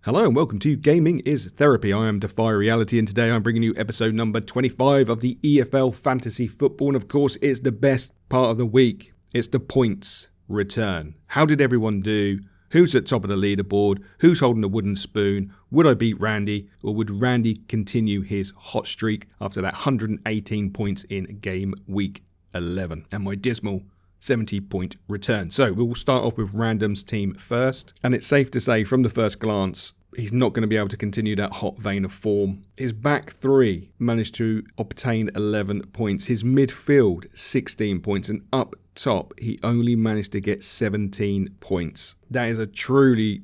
Hello and welcome to Gaming is Therapy. I am Defy Reality and today I'm bringing you episode number 25 of the EFL Fantasy Football, and of course it's the best part of the week. It's the points return. How did everyone do? Who's at top of the leaderboard? Who's holding the wooden spoon? Would I beat Randy, or would Randy continue his hot streak after that 118 points in game week 11 and my dismal 70-point return? So we'll start off with Random's team first, and it's safe to say from the first glance he's not going to be able to continue that hot vein of form. His back three managed to obtain 11 points, his midfield 16 points, and up top he only managed to get 17 points. That is a truly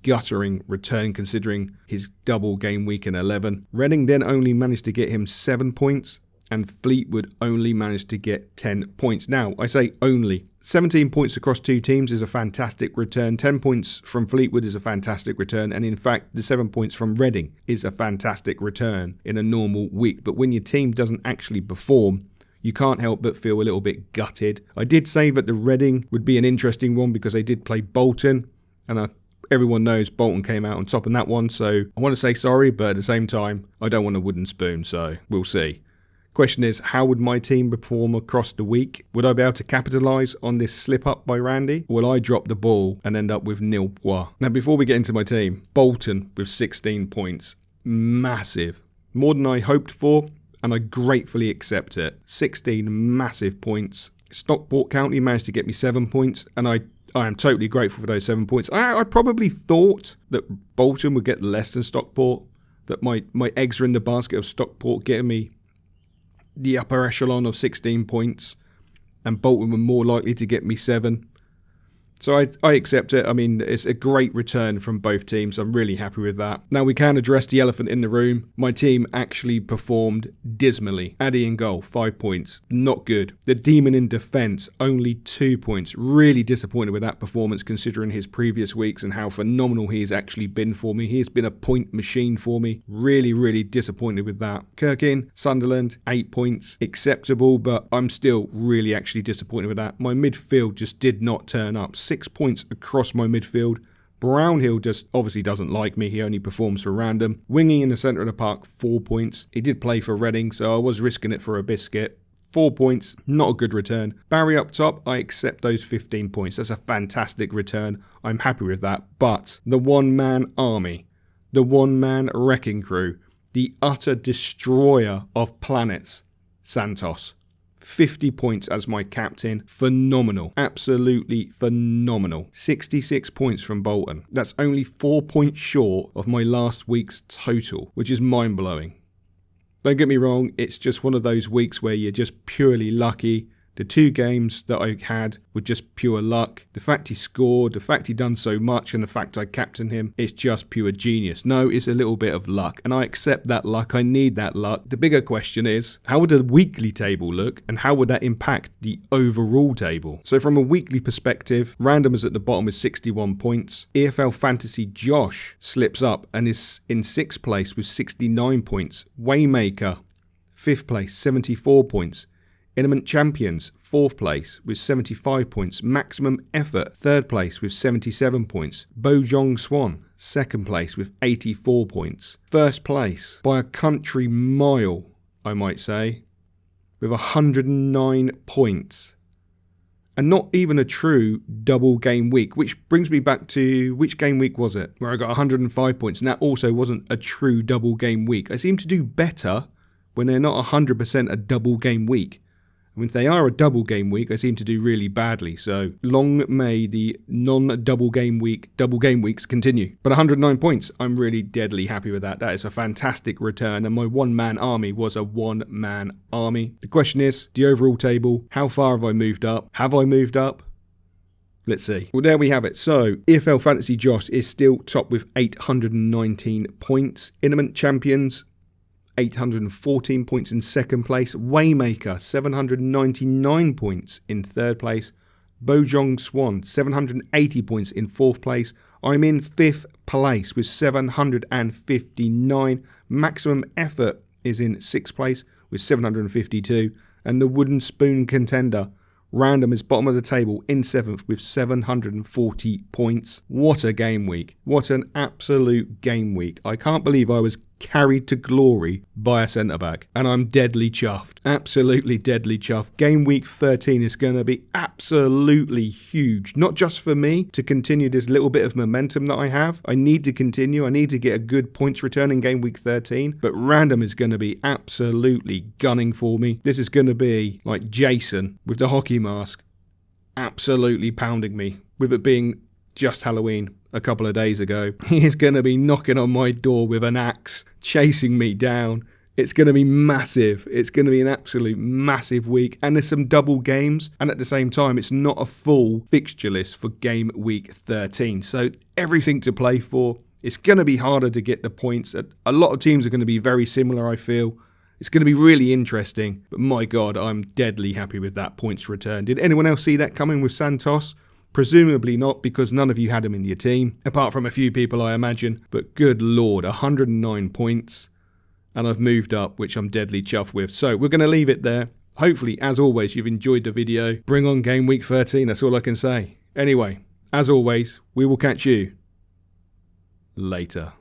guttering return considering his double game week in 11. Reading then only managed to get him 7 points, and Fleetwood only managed to get 10 points. Now, I say only. 17 points across two teams is a fantastic return. 10 points from Fleetwood is a fantastic return. And in fact, the 7 points from Reading is a fantastic return in a normal week. But when your team doesn't actually perform, you can't help but feel a little bit gutted. I did say that the Reading would be an interesting one because they did play Bolton. And everyone knows Bolton came out on top in that one. So I want to say sorry, but at the same time, I don't want a wooden spoon. So we'll see. Question is, how would my team perform across the week? Would I be able to capitalise on this slip up by Randy? Or will I drop the ball and end up with nil points? Now, before we get into my team, Bolton with 16 points. Massive. More than I hoped for, and I gratefully accept it. 16 massive points. Stockport County managed to get me 7 points, and I am totally grateful for those 7 points. I probably thought that Bolton would get less than Stockport, that my eggs are in the basket of Stockport getting me the upper echelon of 16 points, and Bolton were more likely to get me 7. So I accept it. I mean, it's a great return from both teams. I'm really happy with that. Now we can address the elephant in the room. My team actually performed dismally. Addy in goal, 5 points. Not good. The Demon in defence, only 2 points. Really disappointed with that performance considering his previous weeks and how phenomenal he's actually been for me. He has been a point machine for me. Really disappointed with that. Kirkin, Sunderland, 8 points. Acceptable, but I'm still really actually disappointed with that. My midfield just did not turn up. 6 points across my midfield. Brownhill just obviously doesn't like me. He only performs for Random. Winging in the centre of the park, 4 points. He did play for Reading, so I was risking it for a biscuit. 4 points, not a good return. Barry up top, I accept those 15 points. That's a fantastic return. I'm happy with that. But the one-man army, the one-man wrecking crew, the utter destroyer of planets, Santos. 50 points as my captain. Phenomenal. Absolutely phenomenal. 66 points from Bolton. That's only 4 points short of my last week's total, which is mind-blowing. Don't get me wrong, it's just one of those weeks where you're just purely lucky. The 2 games that I had were just pure luck. The fact he scored, the fact he done so much, and the fact I captained him, it's just pure genius. No, it's a little bit of luck, and I accept that luck. I need that luck. The bigger question is, how would the weekly table look, and how would that impact the overall table? So from a weekly perspective, Random is at the bottom with 61 points. EFL Fantasy Josh slips up and is in 6th place with 69 points. Waymaker, 5th place, 74 points. Intimate Champions, 4th place with 75 points. Maximum Effort, 3rd place with 77 points. Bojong Swan, 2nd place with 84 points. 1st place by a country mile, I might say, with 109 points. And not even a true double game week, which brings me back to, which game week was it? Where I got 105 points, and that also wasn't a true double game week. I seem to do better when they're not 100% a double game week. And if they are a double game week, I seem to do really badly. So long may the non-double game weeks continue. But 109 points, I'm really deadly happy with that. That is a fantastic return. And my one-man army was a one-man army. The question is, the overall table, how far have I moved up? Have I moved up? Let's see. Well, there we have it. So, EFL Fantasy Josh is still top with 819 points. Intimate Champions, 814 points in 2nd place. Waymaker, 799 points in 3rd place. Bojong Swan, 780 points in 4th place. I'm in 5th place with 759. Maximum Effort is in 6th place with 752. And the wooden spoon contender, Random is bottom of the table in 7th with 740 points. What a game week. What an absolute game week. I can't believe I was carried to glory by a centre-back, and I'm deadly chuffed. Absolutely deadly chuffed. Game week 13 is going to be absolutely huge, not just for me to continue this little bit of momentum that I have. I need to continue. I need to get a good points return in game week 13, but Random is going to be absolutely gunning for me. This is going to be like Jason with the hockey mask absolutely pounding me, with it being just Halloween a couple of days ago. He is going to be knocking on my door with an axe, chasing me down. It's going to be massive. It's going to be an absolute massive week. And there's some double games. And at the same time, it's not a full fixture list for game week 13. So everything to play for. It's going to be harder to get the points. A lot of teams are going to be very similar, I feel. It's going to be really interesting. But my God, I'm deadly happy with that points return. Did anyone else see that coming with Santos? Presumably not, because none of you had him in your team, apart from a few people, I imagine. But good Lord, 109 points, and I've moved up, which I'm deadly chuffed with. So we're going to leave it there. Hopefully, as always, you've enjoyed the video. Bring on game week 13, that's all I can say. Anyway, as always, we will catch you later.